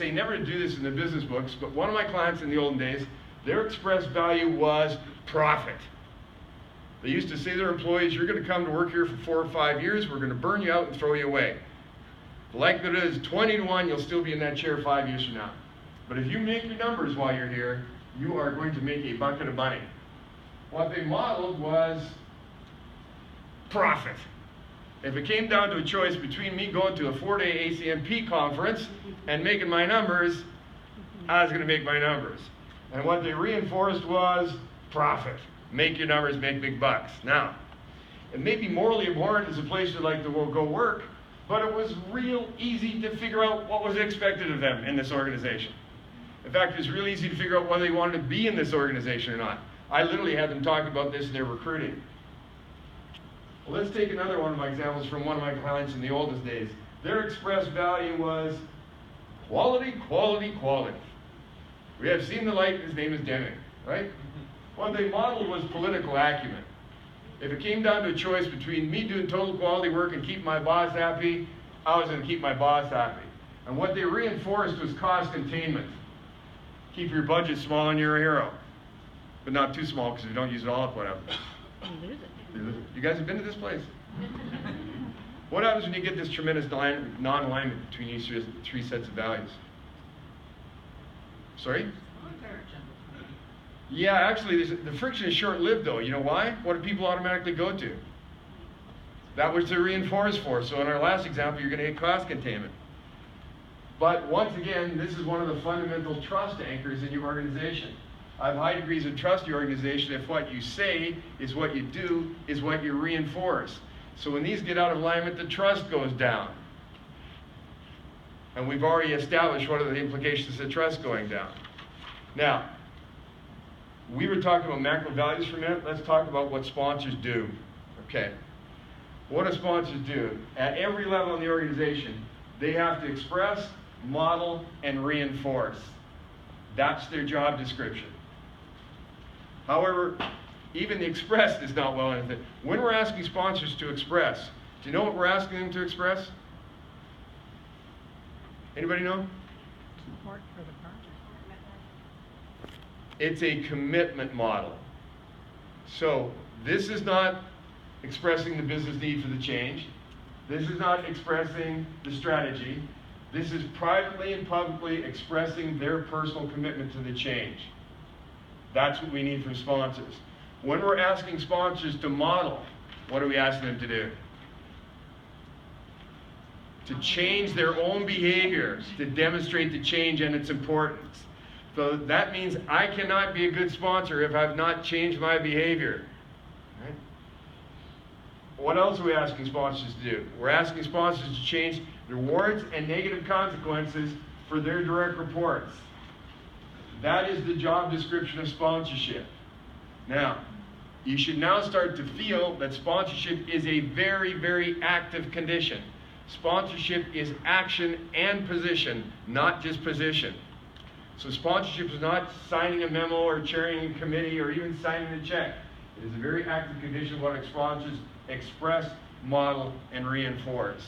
say never to do this in the business books, but one of my clients in the olden days, their express value was profit. They used to say to their employees, you're going to come to work here for 4 or 5 years, we're going to burn you out and throw you away. The likelihood is 20 to 1 you'll still be in that chair 5 years from now. But if you make your numbers while you're here, you are going to make a bucket of money. What they modeled was profit. If it came down to a choice between me going to a 4-day ACMP conference and making my numbers, I was going to make my numbers. And what they reinforced was profit. Make your numbers, make big bucks. Now, it may be morally abhorrent as a place you'd like to go work, but it was real easy to figure out what was expected of them in this organization. In fact, it was real easy to figure out whether they wanted to be in this organization or not. I literally had them talk about this in their recruiting. Well, let's take another one of my examples from one of my clients in the oldest days. Their express value was quality, quality, quality. We have seen the light, his name is Deming, right? What they modeled was political acumen. If it came down to a choice between me doing total quality work and keep my boss happy, I was going to keep my boss happy. And what they reinforced was cost containment. Keep your budget small and you're a hero. But not too small, because if you don't use it all up, what happens? You guys have been to this place? What happens when you get this tremendous non-alignment between these three sets of values? Sorry? Yeah, actually, the friction is short-lived, though. You know why? What do people automatically go to? That which they're reinforced for. So in our last example, you're going to get cost containment. But once again, this is one of the fundamental trust anchors in your organization. I have high degrees of trust in your organization if what you say is what you do, is what you reinforce. So when these get out of alignment, the trust goes down. And we've already established what are the implications of trust going down. Now, we were talking about macro values for a minute. Let's talk about what sponsors do. Okay. What do sponsors do? At every level in the organization, they have to express, model, and reinforce. That's their job description. However, even the express is not well enough. When we're asking sponsors to express, do you know what we're asking them to express? Anybody know? Support for the project. It's a commitment model. So this is not expressing the business need for the change. This is not expressing the strategy. This is privately and publicly expressing their personal commitment to the change. That's what we need from sponsors. When we're asking sponsors to model, what are we asking them to do? To change their own behavior, to demonstrate the change and its importance. So that means I cannot be a good sponsor if I've not changed my behavior. Right? What else are we asking sponsors to do? We're asking sponsors to change rewards and negative consequences for their direct reports. That is the job description of sponsorship. Now, you should now start to feel that sponsorship is a very, very active condition. Sponsorship is action and position, not just position. So sponsorship is not signing a memo or chairing a committee or even signing a check. It is a very active condition of what sponsors express, model, and reinforce.